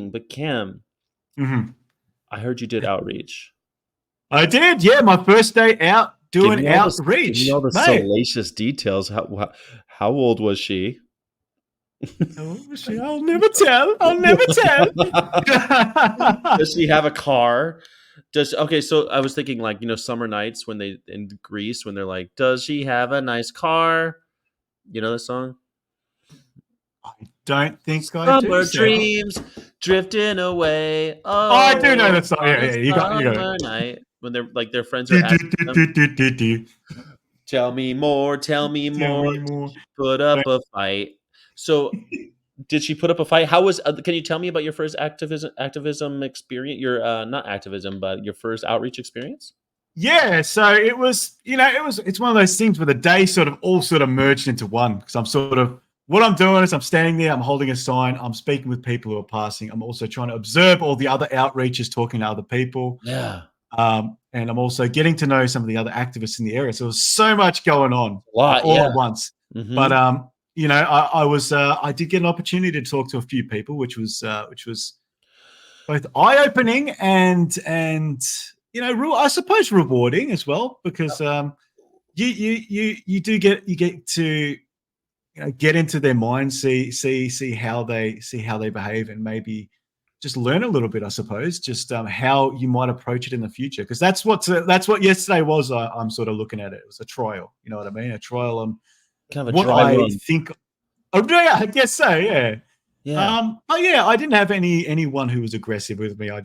But Cam, Mhm. I heard you did outreach. I did, yeah. My first day out doing Give me all outreach, the mate. salacious details. How old was she? Oh, I'll never tell. I'll never tell. Does she have a car? Does Okay, so I was thinking like, summer nights when they in Greece when they're like, "Does she have a nice car?" You know the song? I don't think I do, Summer Sam. dreams drifting away. Oh, I do know Oh, that song. on Yeah, a yeah. You got it. summer night when they're like their friends are Do, do, asking do, them, do, do, do, do. "Tell me more, tell me Tell more." me Did more. she put up a fight? So, did she put up a fight? How was? Can you tell me about your first activism experience? Your not activism, but your first outreach experience? Yeah, so it was, it's one of those things where the day sort of merged into one. Because what I'm doing is I'm standing there, I'm holding a sign, I'm speaking with people who are passing. I'm also trying to observe all the other outreaches, talking to other people. Yeah, And I'm also getting to know some of the other activists in the area. So there was so much going on a lot. all Yeah. at once. Hmm. But I did get an opportunity to talk to a few people, which was both eye-opening and I suppose rewarding as well, because you get to get into their mind, see how they behave, and maybe just learn a little bit, I suppose, just how you might approach it in the future, because that's what yesterday was. I'm sort of looking at it. It was a trial, you know what I mean? A trial on Kind of a what dry I run. think. Oh, yeah, I guess so. Yeah. Yeah. But yeah, I didn't have anyone who was aggressive with me. I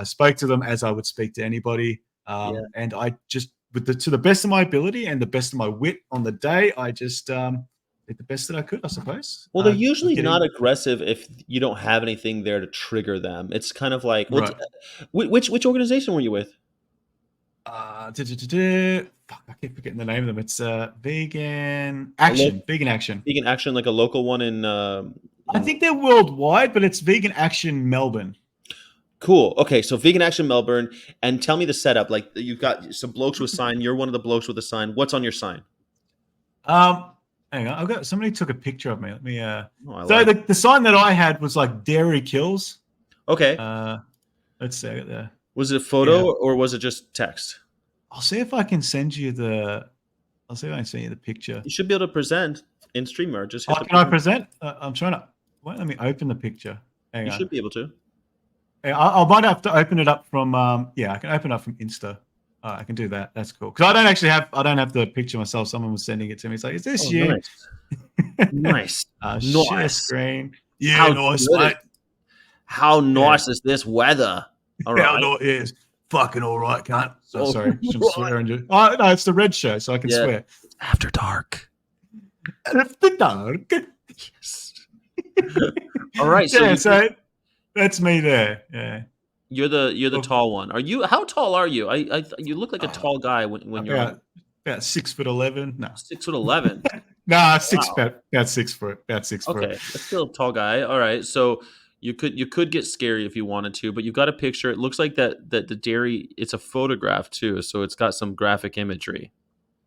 spoke to them as I would speak to anybody, Yeah. and I just, to the best of my ability and the best of my wit on the day, I just did the best that I could, I suppose. Well, they're usually not Getting aggressive if you don't have anything there to trigger them. It's kind of like, right. which organization were you with? Fuck, I keep forgetting the name of them. It's A local Vegan Action. vegan action, like a local one I in think they're worldwide, but it's Vegan Action Melbourne. Cool. Okay, so Vegan Action Melbourne, and tell me the setup. Like you've got some blokes with sign. You're one of the blokes with a sign. What's on your sign? Um, Hang on, I've got somebody took a picture of me. Let me. Oh, I So like. the sign that I had was like dairy kills. Okay, Uh, let's see there. was it a Yeah, photo or was it just text? I'll see if I can send you the. I'll see if I can send you the picture. You should be able to present in StreamYard. Just Oh, hit the can I present. present? I'm trying to. Wait, let me open the picture. Hang You on. should be able to. Yeah, I might have to open it up from. Yeah, I can open it up from Insta. I can do that. That's cool. Because I don't have the picture myself. Someone was sending it to me. It's like, is this Oh, you? nice, nice, Share nice. screen. Yeah, How nice, good is? mate. How Yeah. nice is this weather? All Yeah, right. no, it is fucking all right, cunt. Oh, All sorry, shouldn't right. swear on you. Oh no, it's the Red Show, so I can Yeah. swear. After dark. After dark. Yes. All right. So Yeah, so that's me there. Yeah, you're the well, tall one. Are you? How tall are you? You look like a tall guy when you're on about 6'11". No, 6'11". nah, Wow. about 6 foot, about 6 foot. Okay, that's still a tall guy. All right, so you could get scary if you wanted to, but you've got a picture. It looks like that the dairy. It's a photograph too, so it's got some graphic imagery.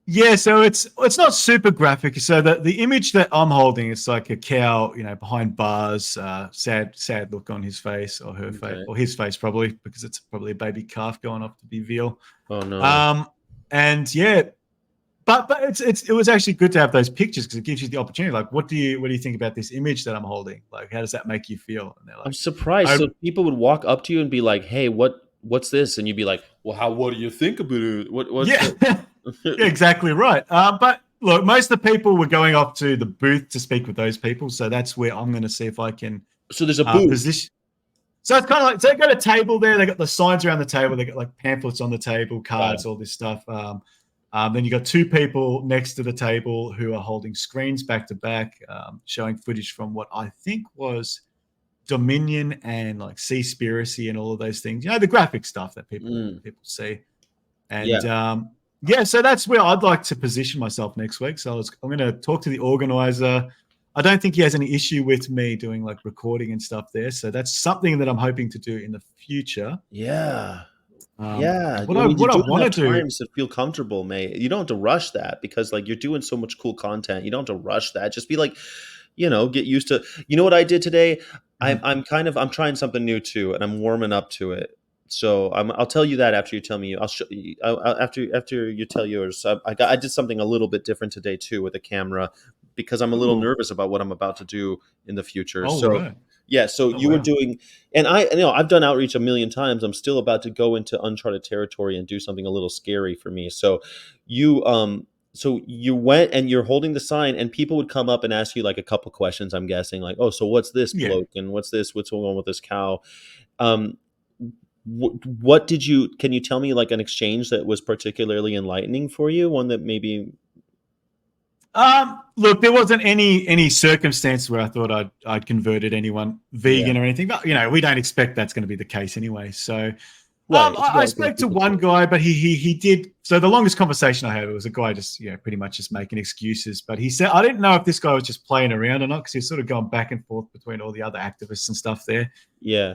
Yeah, so it's not super graphic. So the image that I'm holding is like a cow, behind bars, sad look on his face, or her face, Okay. or his face probably, because it's probably a baby calf going off to be veal. Oh no. Um, and yeah, but it was actually good to have those pictures, because it gives you the opportunity. Like, what do you think about this image that I'm holding? Like, how does that make you feel? And they're I'm like, surprised. I So people would walk up to you and be like, "Hey, what's this?" And you'd be like, "Well, what do you think about it? What's yeah, the?" yeah, exactly right. But look, most of the people were going off to the booth to speak with those people, so that's where I'm going to see if I can So there's a booth. position. So it's kind of like, so they got a table there. They got the signs around the table. They got like pamphlets on the table, Got cards, it. all this stuff. Then you got two people next to the table who are holding screens back to back, showing footage from what I think was Dominion and like Seaspiracy and all of those things. The graphic stuff that people Mm, see. And yeah. yeah, so that's where I'd like to position myself next week. So I'm going to talk to the organizer. I don't think he has any issue with me doing like recording and stuff there. So that's something that I'm hoping to do in the future. Yeah. And Yeah. what I I mean, you what I do it want to enough do, times to feel comfortable, mate. You don't have to rush that because like you're doing so much cool content. You don't have to rush that. Just be like, get used to. You know what I did today? Mhm. I'm trying something new too, and I'm warming up to it. So I'll tell you that after you tell me. I'll show you after you tell yours. I did something a little bit different today too with a camera because I'm a little Ooh. nervous about what I'm about to do in the future. All So right. yeah, so Oh you were wow. doing, and I've done outreach a million times. I'm still about to go into uncharted territory and do something a little scary for me. You so you went and you're holding the sign, and people would come up and ask you like a couple questions. I'm guessing like, oh, so what's this Yeah. bloke and what's this? What's going on with this cow? Um, what did you? Can you tell me like an exchange that was particularly enlightening for you? One that maybe, Look, there wasn't any circumstance where I thought I'd converted anyone yeah, vegan or anything, but we don't expect that's going to be the case anyway. So right. It's I welcome. spoke to People one change. guy, but he did. So the longest conversation I had was a guy just pretty much just making excuses. But he said I didn't know if this guy was just playing around or not because he's sort of going back and forth between all the other activists and stuff there. Yeah.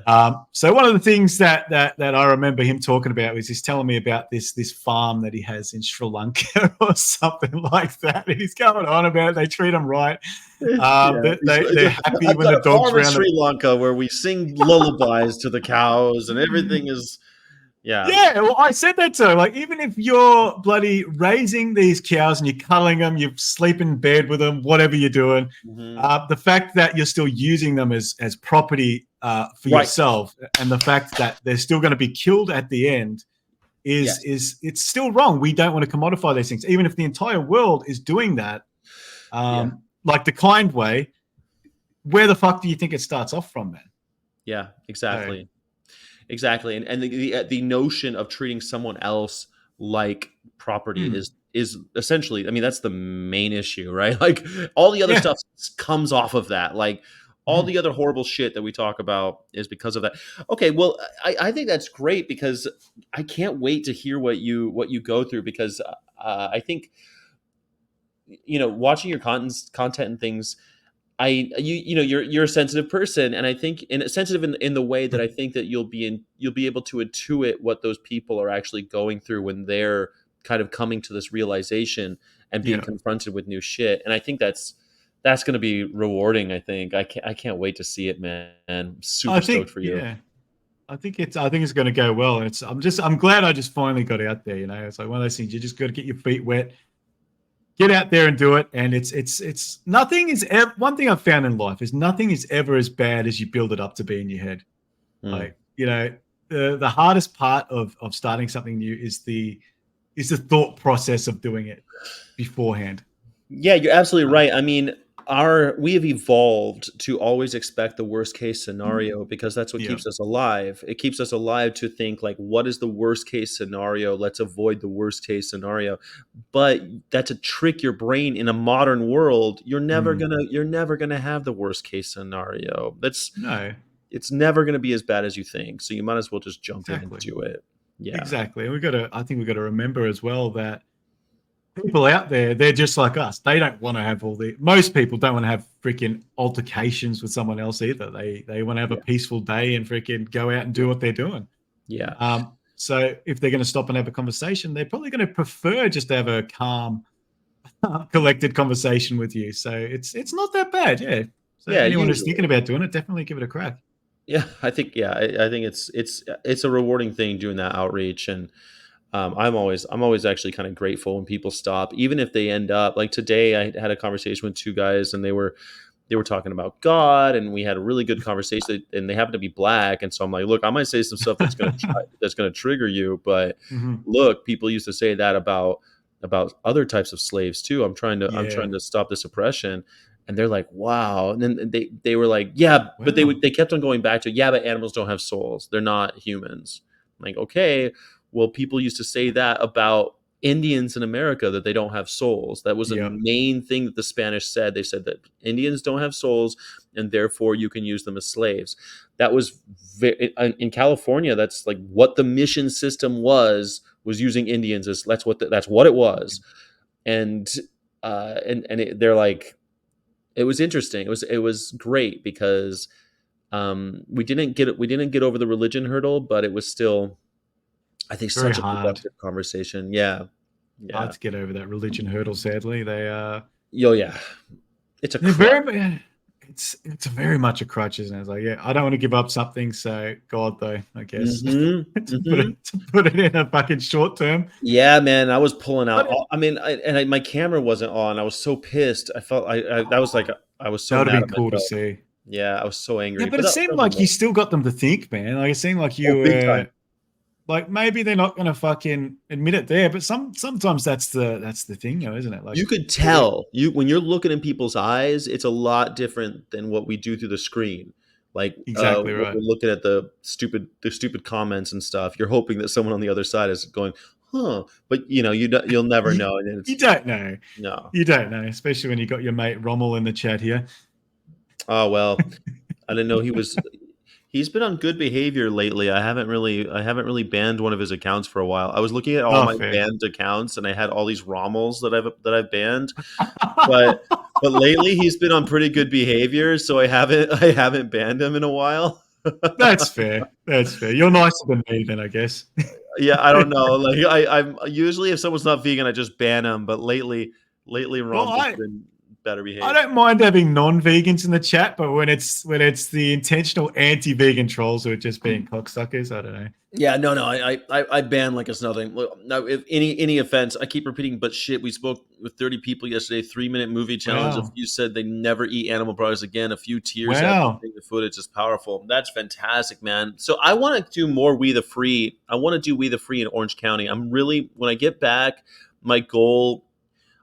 So one of the things that I remember him talking about was he's telling me about this farm that he has in Sri Lanka or something like that. And he's going on about it. They treat him right. Yeah, They're happy I've when got the a dogs farm in round the. Sri Lanka where we sing lullabies to the cows and everything is, yeah. Yeah, well, I said that to him. Like, even if you're bloody raising these cows and you're cuddling them, you sleep in bed with them, whatever you're doing, Hmm. the fact that you're still using them as property for Right. yourself, and the fact that they're still going to be killed at the end Yes. is it's still wrong. We don't want to commodify these things, even if the entire world is doing that, Yeah. like the kind way. Where the fuck do you think it starts off from, man? Yeah. So, Exactly. Exactly. And the notion of treating someone else like property hmm, is essentially, I mean, that's the main issue, right? Like all the other yeah, stuff comes off of that. Like all mhm. the other horrible shit that we talk about is because of that. Okay, well, I think that's great because I can't wait to hear what you go through because I think watching your content and things. You're a sensitive person, and I think and sensitive in the way that I think that you'll be able to intuit what those people are actually going through when they're kind of coming to this realization and being Yeah. confronted with new shit. And I think that's going to be rewarding. I can't wait to see it, man. I'm I super stoked think, for you. yeah. I think it's going to go well, and I'm glad I just finally got out there. It's like one of those things you just got to get your feet wet, get out there and do it. And it's nothing is ever, one thing I've found in life is nothing is ever as bad as you build it up to be in your head. Mm. Like the hardest part of starting something new is the thought process of doing it beforehand. Yeah, you're absolutely Um, right. I mean, we have evolved to always expect the worst case scenario because that's what yeah, keeps us alive. It keeps us alive to think like, what is the worst case scenario? Let's avoid the worst case scenario. But that's a trick your brain in a modern world. mm, You're never gonna have the worst case scenario. no, It's never gonna be as bad as you think. So you might as well just jump in and exactly, do it. Yeah. exactly. And I think we got to remember as well that people out there, they're just like us. They don't want to have most people don't want to have freaking altercations with someone else either. They want to have a Yeah. peaceful day and freaking go out and do what they're doing. Yeah. So if they're going to stop and have a conversation, they're probably going to prefer just to have a calm, collected conversation with you. So it's not that bad, yeah. So Yeah, anyone who's usually. thinking about doing it, definitely give it a crack. Yeah, I think it's a rewarding thing doing that outreach, and I'm always actually kind of grateful when people stop, even if they end up like today. I had a conversation with two guys, and they were talking about God, and we had a really good conversation. And they happen to be black, and so I'm like, look, I might say some stuff that's gonna trigger you, but Mhm. look, people used to say that about other types of slaves too. I'm Yeah. trying to stop this oppression. And they're like, wow. And then they were like, yeah, but Wow. they kept on going back to, yeah, but animals don't have souls. They're not humans. I'm like, okay, well, people used to say that about Indians in America, that they don't have souls. That was a Yep. main thing that the Spanish said. They said that Indians don't have souls, and therefore you can use them as slaves. That was in California. That's like what the mission system was using Indians as that's what it was. And they're like, it was interesting. It was great because we didn't get over the religion hurdle, but it was still, I think, Very such a hard. productive conversation. Yeah, Hard yeah, to get over that religion hurdle, sadly. yo, yeah. It's a They're crutch. very it's very much a crutch, isn't it? It's like, yeah, I don't want to give up something, so God, though, I guess Mhm, to put mhm. it in a fucking short term. Yeah, man, I was pulling out But all I mean, my camera wasn't on. I was so pissed. I felt I that was like I was that so would have mad been at cool to myself. see. Yeah, I was so Yeah, angry, but but it seemed that'll be like you more. still got them to think, man. Like it seemed like Oh, you big time. were like maybe they're not going to fucking admit it there, but sometimes that's the thing, though, isn't it? Like You could they tell. You when you're looking in people's eyes, it's a lot different than what we do through the screen. Like, exactly when right. we're looking at the stupid comments and stuff, you're hoping that someone on the other side is going, "Huh," but, you'll never You know, and you it's don't know. no. You don't know, especially when you got your mate Rommel in the chat here. Oh, well, I didn't know he's been on good behavior lately. I haven't really banned one of his accounts for a while. I was looking at all Oh, my fair. banned accounts, and I had all these Rommels that I've banned, but lately he's been on pretty good behavior, so I haven't banned him in a while. That's fair. That's fair. You're nicer than me, then, I guess. Yeah, I don't know. Like I'm usually if someone's not vegan, I just ban them. But lately Well, Rommel's been better I behaved. don't mind having non-vegans in the chat, but when it's the intentional anti-vegan trolls who are just being cocksuckers, I don't know. Yeah, no, I ban like it's nothing. Look, now, if any offense, I keep repeating, but shit, we spoke with 30 people yesterday. 3-minute movie challenge. A Wow. few said they never eat animal products again. A few tears after Wow. seeing the footage is powerful. That's fantastic, man. So I want to do more We the Free. I want to do We the Free in Orange County. I'm really when I get back, my goal.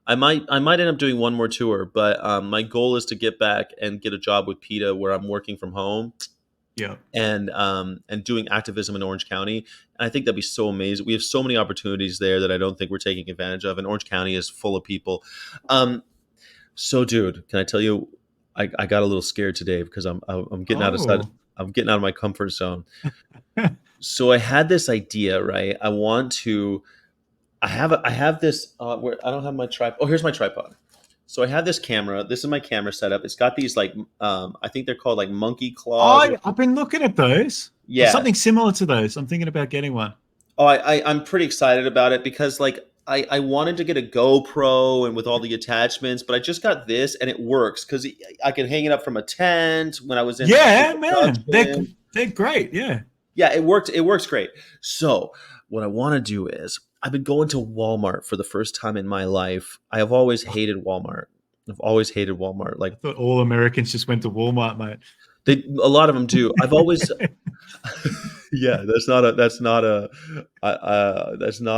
I might end up doing one more tour, but my goal is to get back and get a job with PETA where I'm working from home Yeah. and doing activism in Orange County. And I think that'd be so amazing. We have so many opportunities there that I don't think we're taking advantage of. And Orange County is full of people. Um, so, dude, can I tell you? I got a little scared today because I'm getting out of Oh. I'm getting out of my comfort zone. So I had this idea, right? I have this where I don't have my tripod. Oh, here's my tripod. So I have this camera. This is my camera setup. It's got these like I think they're called like monkey claws. I've been looking at those. Or Yeah. something similar to those. I'm thinking about getting one. Oh, I'm pretty excited about it because like I wanted to get a GoPro and with all the attachments, but I just got this and it works because I can hang it up from a tent when I was in Yeah, man. production. They're great. Yeah. Yeah, it worked. It works great. So what I want to do is I've been going to Walmart for the first time in my life. I have always hated Walmart. I've always hated Walmart. I Like thought all Americans just went to Walmart, mate. a lot of them do. I've always yeah, that's not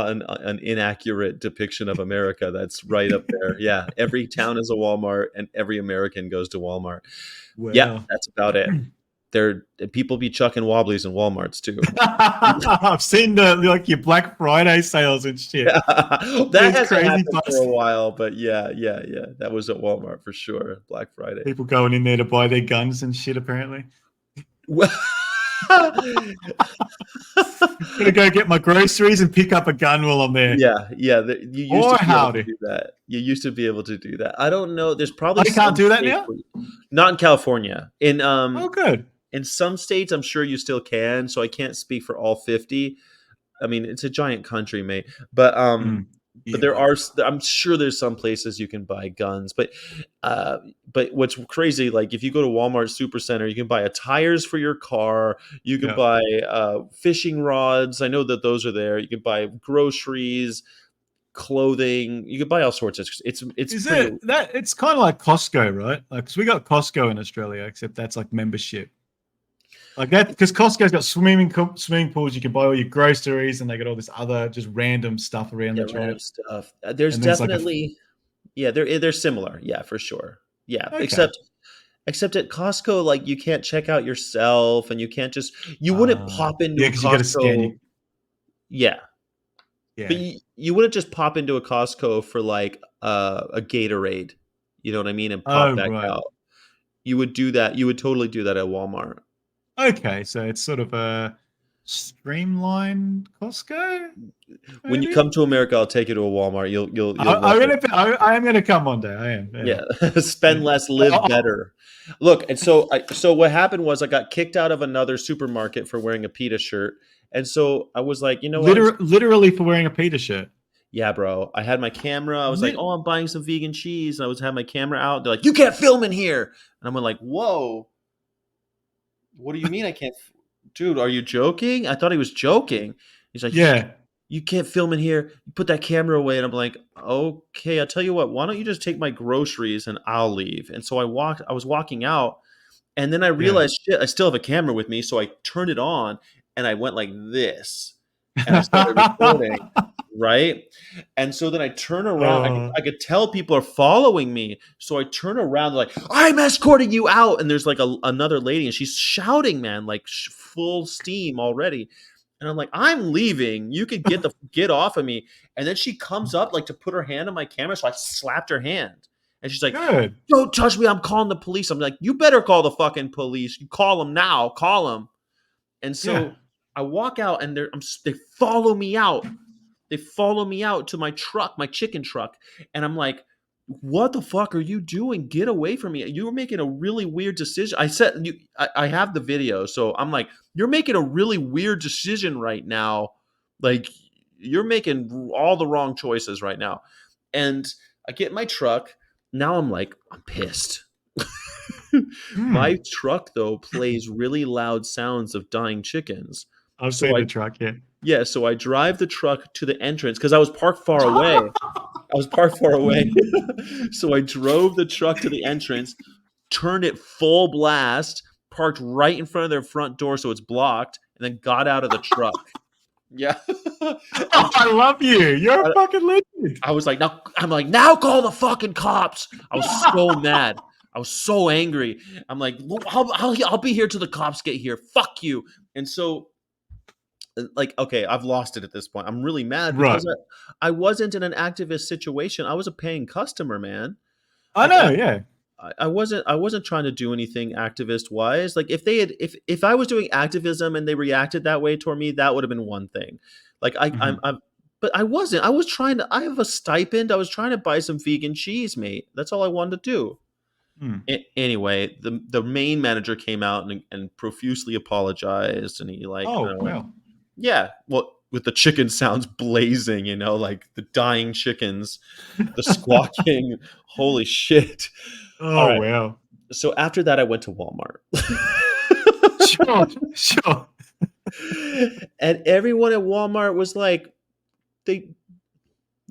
an inaccurate depiction of America. That's right up there. Yeah, every town is a Walmart, and every American goes to Walmart. Yeah, Wow. that's about it. There, people be chucking wobblies in WalMarts too. I've seen the like your Black Friday sales and shit. That Those hasn't crazy happened for bus a while, but yeah. That was at Walmart for sure. Black Friday. people going in there to buy their guns and shit. Apparently, Well, gonna go get my groceries and pick up a gun while I'm there. yeah. You used Or to be able to howdy. do that. You used to be able to do that. I don't know. There's Oh, probably you can't some do that states now. not in California. Oh, good. In some states, I'm sure you still can. So I can't speak for all 50. I mean, it's a giant country, mate. Mm. But Yeah, there right. are. I'm sure there's some places you can buy guns. Uh, but what's crazy, like if you go to Walmart Supercenter, you can buy tires for your car. You can Yeah. buy fishing rods. I know that those are there. You can buy groceries, clothing. You can buy all sorts. It's Is pretty. it that it's kind of like Costco, right? Like, 'cause we got Costco in Australia, except that's like membership. Like that, because Costco's got swimming pools. You can buy all your groceries, and they got all this other just random stuff around Yeah, the random joint. stuff. There's And there's like a definitely yeah, they're similar. Yeah, for sure. Yeah, okay, except at Costco, like you can't check out yourself, and you wouldn't pop into yeah, a because you got to scan you. Costco. Yeah, but Yeah. you wouldn't just pop into a Costco for like a Gatorade. You know what I mean, and pop Oh back right. out. You would do that. You would totally do that at Walmart. Okay, so it's sort of a streamlined Costco, When you maybe. come to America, I'll take you to a Walmart. You'll I, love I'm it. gonna. I am gonna come one day. I am. Yeah. Yeah, spend Yeah. less, Oh, live oh, better. Look, and so what happened was I got kicked out of another supermarket for wearing a PETA shirt, and so I was like, you know what? literally for wearing a Peter shirt. Yeah, bro. I had my camera. I was like, Lit- "Oh, I'm buying some vegan cheese." And I was had my camera out. They're like, "You can't film in here." And I'm like, "Whoa, what do you mean I can't?" Dude, are you joking? I thought he was joking. He's like, Yeah. "You can't film in here. You put that camera away." And I'm like, "Okay, I'll tell you what. Why don't you just take my groceries and I'll leave?" And so I was walking out, and then I Yeah. realized, shit, I still have a camera with me. So I turned it on and I went like this, and I started recording. Right? And so then I turn around. Oh, I could tell people are following me. So I turn around like, "I'm escorting you out." And there's like another lady and she's shouting, man, like full steam already. And I'm like, "I'm leaving. You could get off of me." And then she comes up like to put her hand on my camera. So I slapped her hand. And she's like, good. "Don't touch me. I'm calling the police." I'm like, "You better call the fucking police. You call them now. Call them." And Yeah. so I walk out and they follow me out. They follow me out to my truck, my chicken truck. And I'm like, "What the fuck are you doing? Get away from me. You were making a really weird decision." I said, I have the video. So I'm like, "You're making a really weird decision right now. Like, you're making all the wrong choices right now." And I get in my truck. Now I'm like, I'm pissed. My Hmm. truck, though, plays really loud sounds of dying chickens. I've So seen the truck, yeah. yeah, so I drive the truck to the entrance because I was parked far away. I was parked far away. So I drove the truck to the entrance, turned it full blast, parked right in front of their front door so it's blocked, and then got out of the truck. Yeah. And I love you. You're a fucking legend. I was like, now call the fucking cops. I was so mad. I was so angry. I'm like, "Well, I'll be here till the cops get here. Fuck you." And so like, okay, I've lost it at this point. I'm really mad Right. because I wasn't in an activist situation. I was a paying customer, man. I Like know, yeah. I wasn't trying to do anything activist wise. Like if they had if I was doing activism and they reacted that way toward me, that would have been one thing. Like Mhm. I'm but I wasn't. I was trying to I have a stipend. I was trying to buy some vegan cheese, mate. That's all I wanted to do. Hmm. Anyway, the main manager came out and profusely apologized, and he like kind Oh, of went, well. yeah, well, with the chicken sounds blazing, like the dying chickens, the squawking. Holy shit! All Oh, right. well. So after that, I went to Walmart, Sure, sure. and everyone at Walmart was like, they,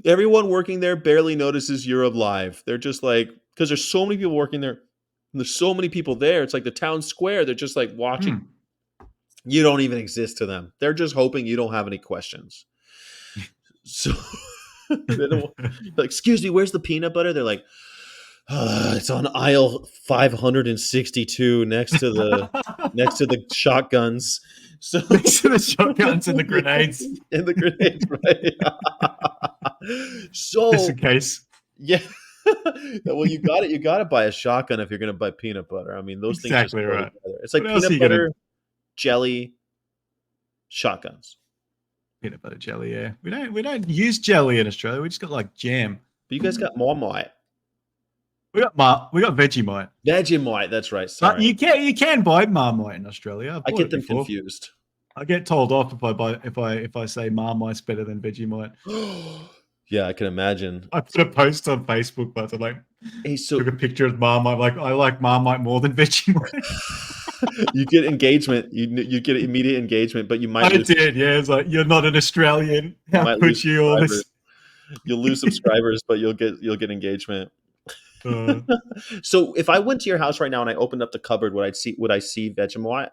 everyone working there barely notices you're alive. They're just like, because there's so many people working there. And there's so many people there. It's like the town square. They're just like watching. Hmm. You don't even exist to them. They're just hoping you don't have any questions. So, like, "Excuse me, where's the peanut butter?" They're like, It's on aisle 562 next to the shotguns." So Next to the shotguns and the grenades, in the grenades, right? just in So case. yeah. Well, you got to buy a shotgun if you're going to buy peanut butter. I mean, those things just Exactly go right. together. It's What like else are peanut you gonna butter, jelly, shotguns. peanut butter jelly? Yeah, we don't use jelly in Australia. We just got like jam. But you guys got Marmite. We got Vegemite. Vegemite, that's right. But Sorry. you can buy Marmite in Australia. I've I bought get it them before. confused. I get told off if I say Marmite's better than Vegemite. Yeah, I can imagine. I put a post on Facebook, but I like Hey, took a so picture of Marmite. Like I like Marmite more than Vegemite. you get engagement. You get immediate engagement, but you might I lose did. Yeah, it's like you're not an Australian. you How might could lose you? All subscribers. this. You'll lose subscribers, but you'll get engagement. Uh, So if I went to your house right now and I opened up the cupboard, would I see Vegemite?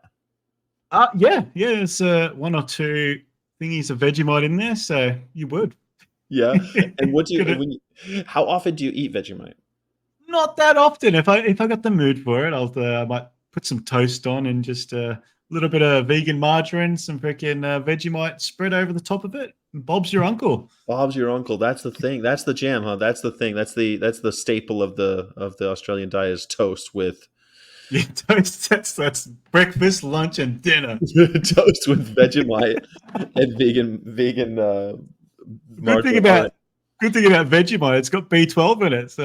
yeah. It's one or two thingies of Vegemite in there, so you would. Yeah. And what do you Gonna- when how often do you eat Vegemite? Not that often. If I got the mood for it, I might put some toast on and just a little bit of vegan margarine, some freaking Vegemite spread over the top of it. And Bob's your uncle. Bob's your uncle. That's the thing. That's the jam, huh? That's the thing. That's the staple of the Australian diet is toast with Yeah, toast. That's breakfast, lunch, and dinner. toast with Vegemite and vegan Good thing margarine on about it. good thing about Vegemite, it's got B12 in it, so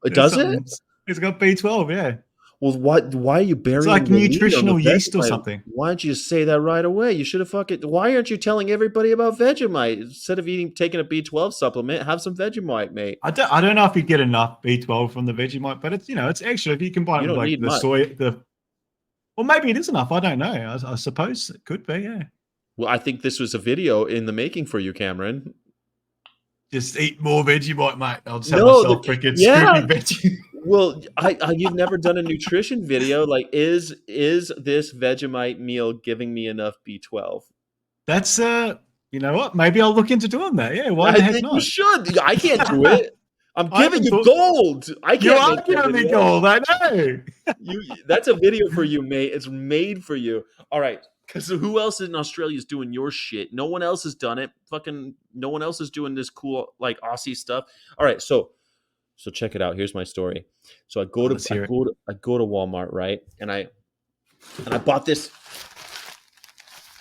there's Does it? something. It's got B12, yeah. Well, why are you It's burying like the lead on the nutritional yeast or Vegemite? something. Why don't you just say that right away? You should have fucking. Why aren't you telling everybody about Vegemite instead of taking a B12 supplement? Have some Vegemite, mate. I don't know if you get enough B12 from the Vegemite, but it's it's extra if you combine You it with don't like need the much. soy. Well, maybe it is enough. I don't know. I suppose it could be. Yeah. Well, I think this was a video in the making for you, Cameron. Just eat more Vegemite, mate. I'll just have No, myself freaking yeah. scoopy veggie. Well, you've never done a nutrition video. Like, is this Vegemite meal giving me enough B12? That's you know what? Maybe I'll look into doing that. Yeah, why I the heck think you not? should. I can't do it. I'm I giving can you put- gold. I You can't are make that giving me video. gold. I know. That's a video for you, mate. It's made for you. All right. Because who else in Australia is doing your shit? No one else has done it. Fucking no one else is doing this cool like Aussie stuff. All right, so check it out. Here's my story. So Let's hear it. I go to Walmart, right? And I bought this.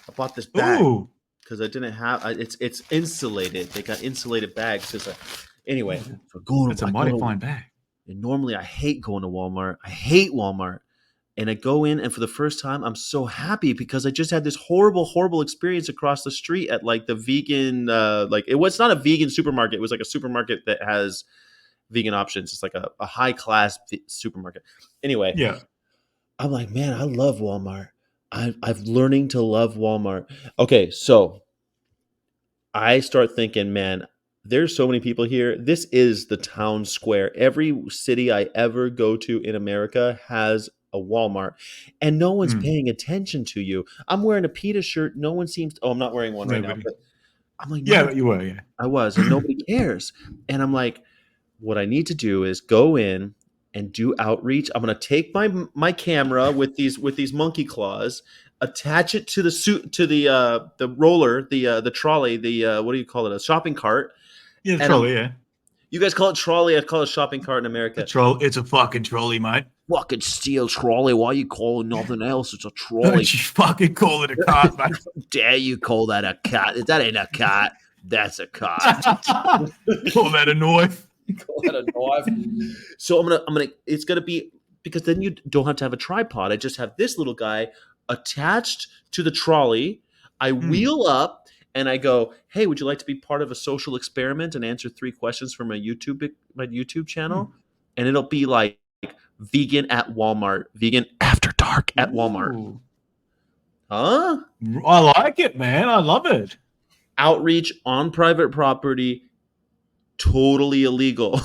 I bought this bag Ooh, because I didn't have. It's insulated. They got insulated bags. Anyway, so going. it's a I go mighty to- fine bag. And normally I hate going to Walmart. I hate Walmart. And I go in, and for the first time, I'm so happy because I just had this horrible, horrible experience across the street at like the vegan, like it was not a vegan supermarket. It was like a supermarket that has vegan options. It's like a high class supermarket. Anyway, Yeah. I'm like, man, I love Walmart. I'm learning to love Walmart. Okay, so I start thinking, man, there's so many people here. This is the town square. Every city I ever go to in America has a Walmart, and no one's paying attention to you. I'm wearing a PETA shirt. No one seems. Oh, I'm not wearing one right now. Nobody. But I'm like, Yeah, no, you were. Yeah. I was, and nobody cares. And I'm like, what I need to do is go in and do outreach. I'm gonna take my camera with these monkey claws, attach it to the suit to the roller, the trolley, what do you call it? A shopping cart. Yeah, the And trolley. Yeah. You guys call it trolley. I call it shopping cart in America. It's a fucking trolley, mate. Fucking steel trolley. Why you calling nothing else? It's a trolley. Don't you fucking call it a cart, mate. Dare you call that a cat? That ain't a cat. That's a cart. Call that a knife. Call that a knife. So I'm gonna. It's gonna be because then you don't have to have a tripod. I just have this little guy attached to the trolley. I wheel up and I go, "Hey, would you like to be part of a social experiment and answer 3 questions from my YouTube channel?" And it'll be like vegan at Walmart, vegan after dark at Walmart. Ooh. Huh? I like it, man. I love it. Outreach on private property, totally illegal.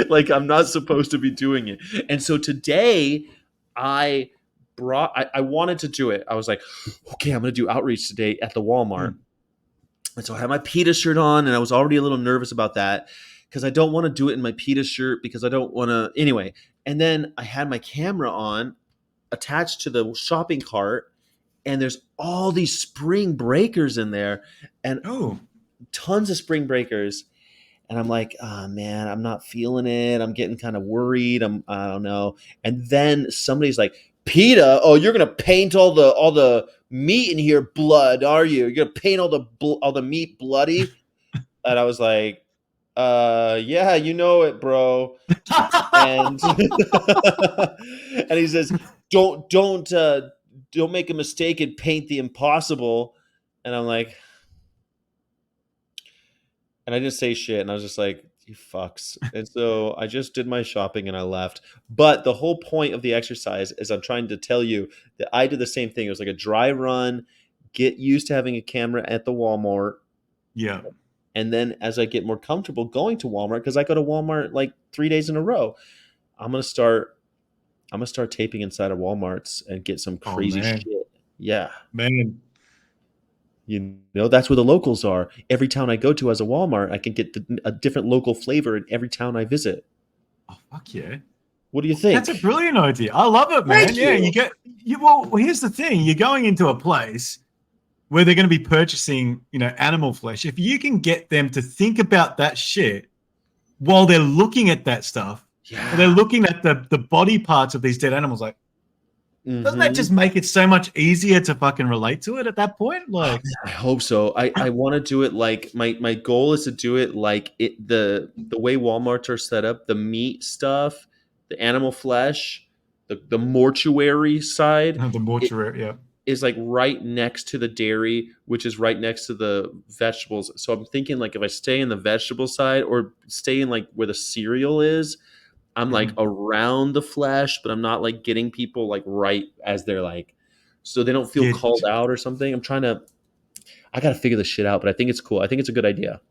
Like I'm not supposed to be doing it. And so today I wanted to do it. I was like, okay, I'm going to do outreach today at the Walmart. And so I had my PETA shirt on and I was already a little nervous about that because I don't want to do it in my PETA shirt because I don't want to anyway. And then I had my camera on attached to the shopping cart and there's all these spring breakers in there and tons of spring breakers. And I'm like, oh man, I'm not feeling it. I'm getting kind of worried. I don't know. And then somebody's like, PETA, oh, you're gonna paint all the meat in here blood, are you? You're gonna paint all the meat bloody? And I was like, yeah, you know it, bro. And and he says, don't make a mistake and paint the impossible. And I'm like, and I didn't say shit, and I was just like, you fucks. And so I just did my shopping and I left. But the whole point of the exercise is I'm trying to tell you that I did the same thing. It was like a dry run, get used to having a camera at the Walmart. Yeah. And then as I get more comfortable going to Walmart, because I go to Walmart like 3 days in a row, I'm gonna start taping inside of Walmarts and get some crazy shit. Yeah. Man. You know, that's where the locals are. Every town I go to as a Walmart, I can get a different local flavor in every town I visit. Oh, fuck yeah. What do you think? That's a brilliant idea. I love it, man. Thank you. Well, here's the thing. You're going into a place where they're going to be purchasing, animal flesh. If you can get them to think about that shit while they're looking at that stuff, they're looking at the body parts of these dead animals like, doesn't that Mhm. just make it so much easier to fucking relate to it at that point? Oh, Like, man, I hope so. I wanna do it like my goal is to do it like it the way Walmarts are set up, the meat stuff, the animal flesh, the mortuary side, the it mortuary, yeah. is, like, right next to the dairy, which is right next to the vegetables. So I'm thinking, like, if I stay in the vegetable side or stay in, like, where the cereal is, I'm, like, Mhm. around the flesh, but I'm not, like, getting people, like, right as they're, like so they don't feel Yeah. called out or something. I gotta figure this shit out, but I think it's cool. I think it's a good idea.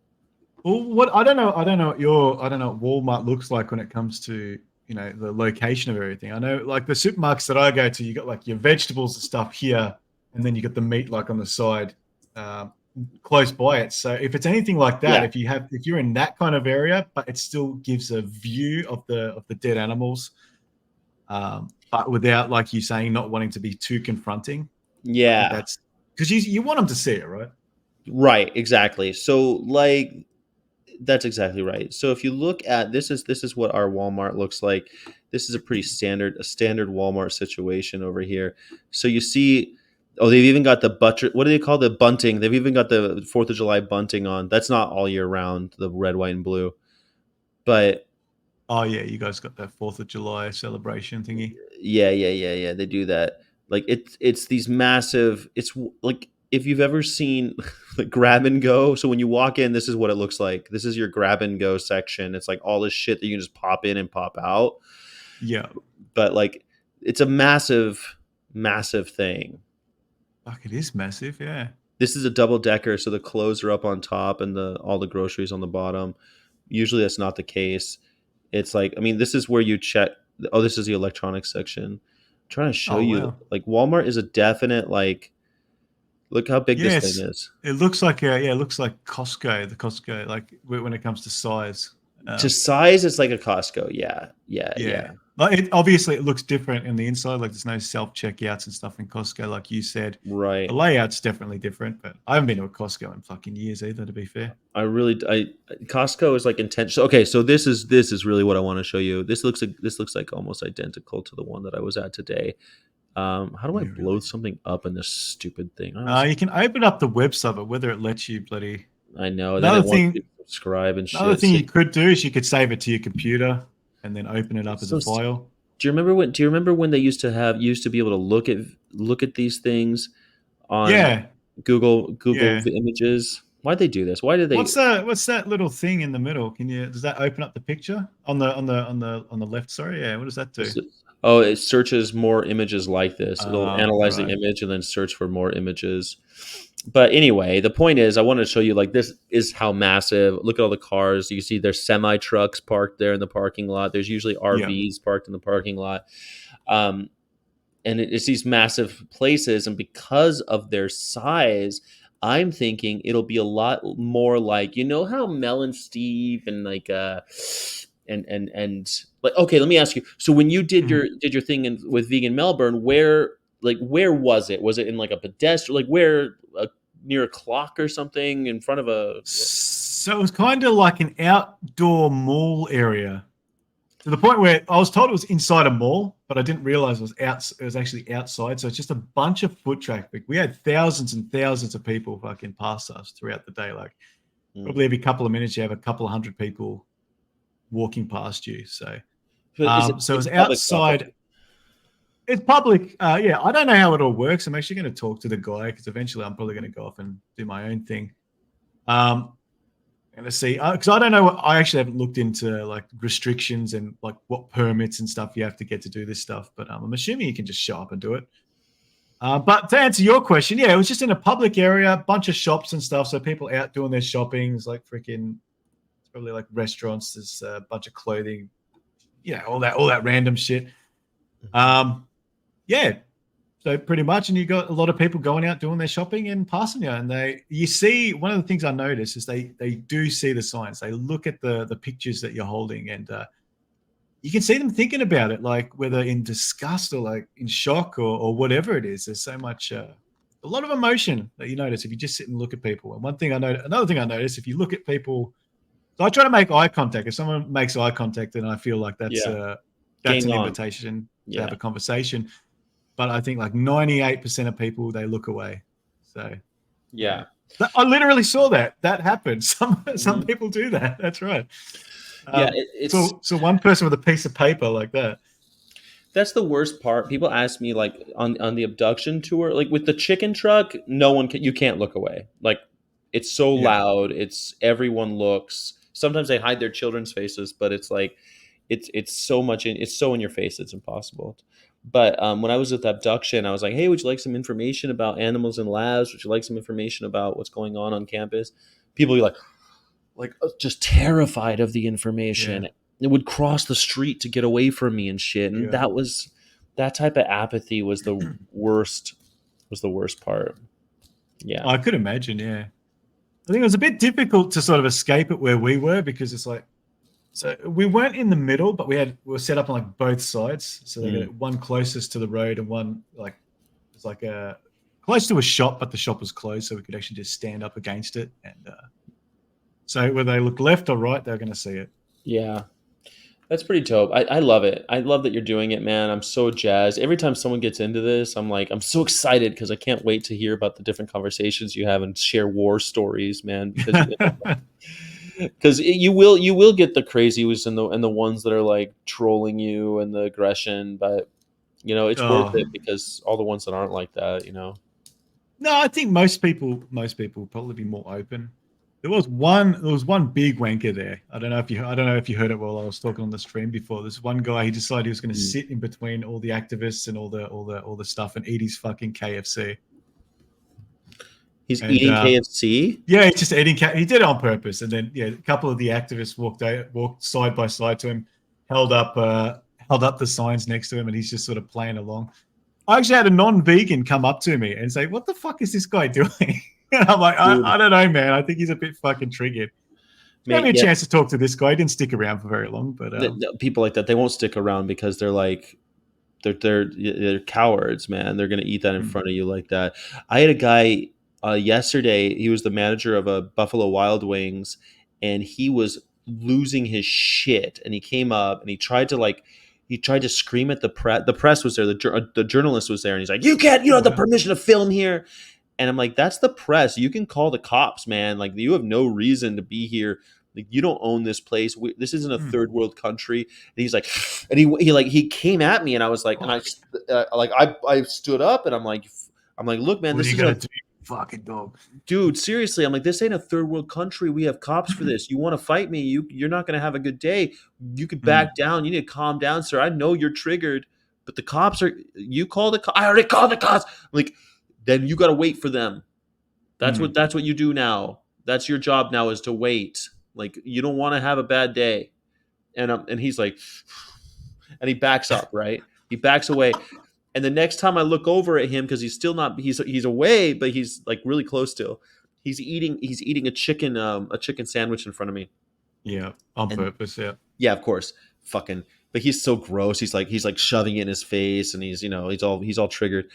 Well, what I don't know, I don't know what Walmart looks like when it comes to the location of everything. I know like the supermarkets that I go to, you got like your vegetables and stuff here, and then you got the meat like on the side, um, close by it. So if it's anything like that, Yeah. if you're in that kind of area, but it still gives a view of the dead animals, but without like you saying not wanting to be too confronting. I think Yeah. that's because you want them to see it, right? Right, exactly. So, like that's exactly right. So if you look at this is what our Walmart looks like. This is a standard Walmart situation over here. So you see they've even got the butcher what do they call the bunting? They've even got the 4th of July bunting on. That's not all year round, the red, white, and blue. But Oh yeah, you guys got that Fourth of July celebration thingy. yeah, they do that. Like it's these massive like if you've ever seen like grab and go, so when you walk in, this is what it looks like. This is your grab and go section. It's like all this shit that you can just pop in and pop out. Yeah, But like it's a massive thing. fuck, it is massive. Yeah, This is a double decker, so the clothes are up on top and the all the groceries on the bottom. Usually that's not the case. It's like I mean, this is where you check. Oh, this is the electronics section. I'm trying to show oh you, wow. like Walmart is a definite like. Look how big this thing Yes, is. it looks like it looks like Costco. The Costco, like when it comes to size. To Um, size, it's like a Costco. Yeah. yeah, like obviously it looks different in the inside. Like there's no self checkouts and stuff in Costco, like you said. The Right. layout's definitely different, but I haven't been to a Costco in fucking years either. To be fair. I Costco is like intentional. Okay, so this is really what I want to show you. This looks like almost identical to the one that I was at today. How do I Yeah, blow really. something up in this stupid thing? I was You can open up the website, but whether it lets you bloody I know. And then another it wants you thing to subscribe and Another shit. thing So, you could do is you could save it to your computer and then open it up as a so file. do you remember when they used to be able to look at these things on Yeah, Google yeah. Images? Why'd they do this? Why did they What's that little thing in the middle? Does that open up the picture on the left? Sorry, yeah. What does that do? S Oh, it searches more images like this. It'll analyze the Right. image and then search for more images. But anyway, the point is I wanted to show you, like, this is how massive look at all the cars. You see there's semi trucks parked there in the parking lot. There's usually Yeah. RVs parked in the parking lot. Um, and it's these massive places, and because of their size, I'm thinking it'll be a lot more like how Mel and Steve and like and like okay, let me ask you. So when you did Mhm. your thing with Vegan Melbourne, where was it? Was it in like a pedestrian, like where near a clock or something in front of a So it was kind of like an outdoor mall area to the point where I was told it was inside a mall, but I didn't realize it was out. It was actually outside. So it's just a bunch of foot traffic. We had thousands and thousands of people fucking pass us throughout the day. Like mm. probably every couple of minutes, you have a couple of hundred people walking past you. So, But is it so it it's was a public outside. property? It's public. Yeah, I don't know how it all works. I'm actually going to talk to the guy because eventually I'm probably going to go off and do my own thing. Um, and to see because I don't know. I actually haven't looked into like restrictions and like what permits and stuff you have to get to do this stuff. But I'm assuming you can just show up and do it. But to answer your question, yeah, it was just in a public area, bunch of shops and stuff. So people out doing their shoppings, like freaking, it's probably like restaurants. There's a bunch of clothing, all that random shit. Mhm. Um, yeah, so pretty much, and you got a lot of people going out doing their shopping and passing you, and you see one of the things I notice is they do see the signs. They look at the pictures that you're holding, and you can see them thinking about it, like whether in disgust or like in shock or whatever it is. There's so much, a lot of emotion that you notice if you just sit and look at people. And another thing I notice, if you look at people, so I try to make eye contact. If someone makes eye contact, then I feel like that's Yeah. an Game on. invitation to have Yeah. a conversation. but I think like 98% of people they look away. So yeah, Yeah. I literally saw that happen. Some Mhm. people do that. That's right. Yeah, it's So one person with a piece of paper like that. that's the worst part. People ask me like on the abduction tour, like with the chicken truck, no one can, you can't look away. Like it's so Yeah. loud, it's everyone looks. Sometimes they hide their children's faces, but it's like it's so much it's so in your face it's impossible. But when I was with abduction, I was like, "Hey, would you like some information about animals in labs? Would you like some information about what's going on campus?" People are like just terrified of the Yeah. information. It would cross the street to get away from me and shit. And Yeah. that type of apathy was the worst part. Yeah. I could imagine. Yeah. I think it was a bit difficult to sort of escape it where we were because it's like so we weren't in the middle, but we were set up on like both sides. So they Mm. got one closest to the road and one like it's like a close to a shop, but the shop was closed, so we could actually just stand up against it. And so whether they look left or right, they're going to see it. Yeah. That's pretty dope. I love it. I love that you're doing it, man. I'm so jazzed. Every time someone gets into this, I'm like, I'm so excited because I can't wait to hear about the different conversations you have and share war stories, man. Because you will get the crazies and the ones that are like trolling you and the aggression, but it's worth Oh it because all the ones that aren't like that, no, I think most people would probably be more open. There was one big wanker there. I don't know if you heard it while I was talking on the stream before. This one guy, he decided he was going to Mm. sit in between all the activists and all the stuff and eat his fucking KFC. He's And eating KFC. yeah, he's just eating. He did it on purpose. And then yeah, a couple of the activists walked side by side to him, held up the signs next to him, and he's just sort of playing along. I actually had a non-vegan come up to me and say, "What the fuck is this guy doing?" And I'm like, I Dude, don't know, man. I think he's a bit fucking triggered. Gave mate, me a yeah, chance to talk to this guy. He didn't stick around for very long, but people like that, they won't stick around because they're like they're cowards, man. They're gonna eat that in mm, front of you like that. I had a guy yesterday. He was the manager of a Buffalo Wild Wings, and he was losing his shit. And he came up and he tried to scream at the press. The press was there. The journalist was there, and he's like, you don't oh have the wow, permission to film here." And I'm like, "That's the press. You can call the cops, man. Like, you have no reason to be here. Like, you don't own this place. This isn't a mm, third world country." And he's like, and he came at me, and I was like, and fuck. I stood up, and I'm like, "Look, man, What are this you isn't gonna a do, you fucking dog? dude. Seriously, I'm like, this ain't a third world country. We have cops for this. You want to fight me? You're not gonna have a good day. You could Mm, back down. You need to calm down, sir. I know you're triggered, but the cops are. You call the. I already called the cops. I'm like, then you got to wait for them. mm. That's what you do now. That's your job now is to wait. Like, you don't want to have a bad day." And he's like, and he backs up, right? He backs away. And the next time I look over at him, because he's still not, he's away, but he's like really close still. He's eating a chicken sandwich in front of me. Yeah, on And purpose. Yeah. yeah, of course, fucking. But he's so gross. He's like shoving it in his face, and he's all triggered.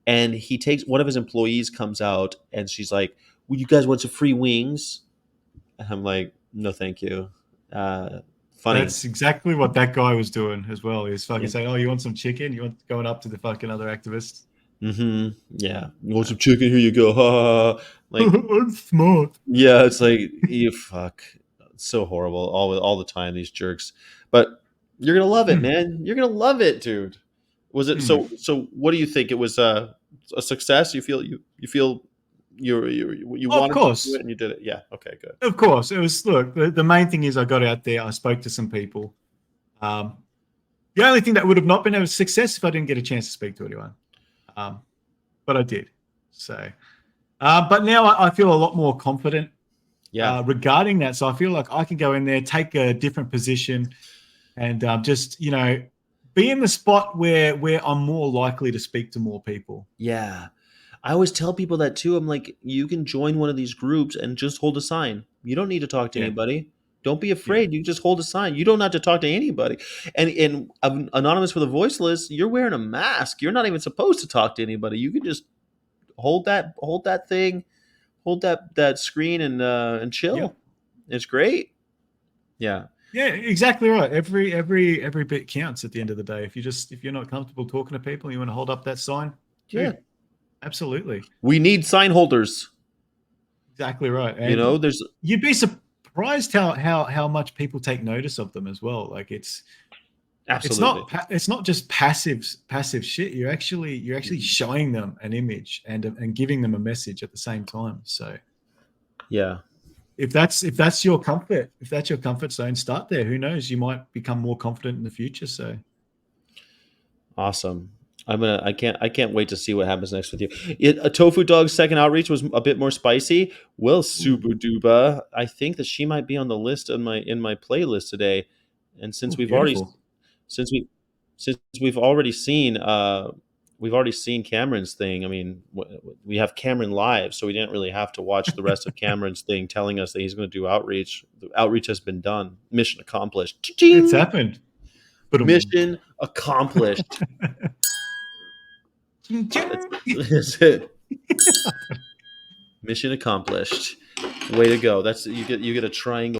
And he takes one of his employees comes out, and she's like, "Well, you guys want some free wings?" And I'm like, "No, thank you." Uh, Funny. That's exactly what that guy was doing as well. He was fucking Yeah. saying, "Oh, you want some chicken? You want going up to the fucking other activists?" Yeah. You want some chicken? Here you go. Ha, ha, ha. Like, I'm smart. yeah, it's like you fuck. It's so horrible all the time. These jerks. But you're gonna love it, Hmm, man. You're gonna love it, dude. Was it hmm. so? What do you think? It was a success. You feel you Of wanted to do course, it and you did it. Yeah. Okay. Good. of course. It was look. The main thing is I got out there. I spoke to some people. Um, the only thing that would have not been a success if I didn't get a chance to speak to anyone, um, but I did. So, but now I feel a lot more confident Yeah. regarding that. So I feel like I can go in there, take a different position, and just be in the spot where I'm more likely to speak to more people. Yeah. I always tell people that too. I'm like, you can join one of these groups and just hold a sign. You don't need to talk to Yeah, anybody. Don't be yeah, afraid. You just hold a sign. You don't have to talk to anybody. And anonymous for the voiceless, you're wearing a mask. You're not even supposed to talk to anybody. You can just hold that thing, hold that screen and yeah. chill. It's great. Yeah. Yeah, exactly right. Every bit counts at the end of the day. If you're not comfortable talking to people and you want to hold up that sign, Yeah, dude, absolutely. we need sign holders. Exactly right. You And know, there's you'd be surprised how much people take notice of them as well. Like absolutely. it's not just passive shit. You're actually Mhm. showing them an image and giving them a message at the same time. So Yeah, if that's your comfort zone, start there. Who knows? You might become more confident in the future. So awesome. I can't wait to see what happens next with you. A tofu dog's second outreach was a bit more spicy. Well, ooh, Subuduba, I think that she might be on the list in my playlist today. And ooh, beautiful. since we since we've already seen Cameron's thing. I mean, we have Cameron live, so we didn't really have to watch the rest of Cameron's thing telling us that he's going to do outreach. The outreach has been done. Mission accomplished. It's Ching! happened. But Mission accomplished. That's, that's it. Mission accomplished. Way to go. That's you get a triangle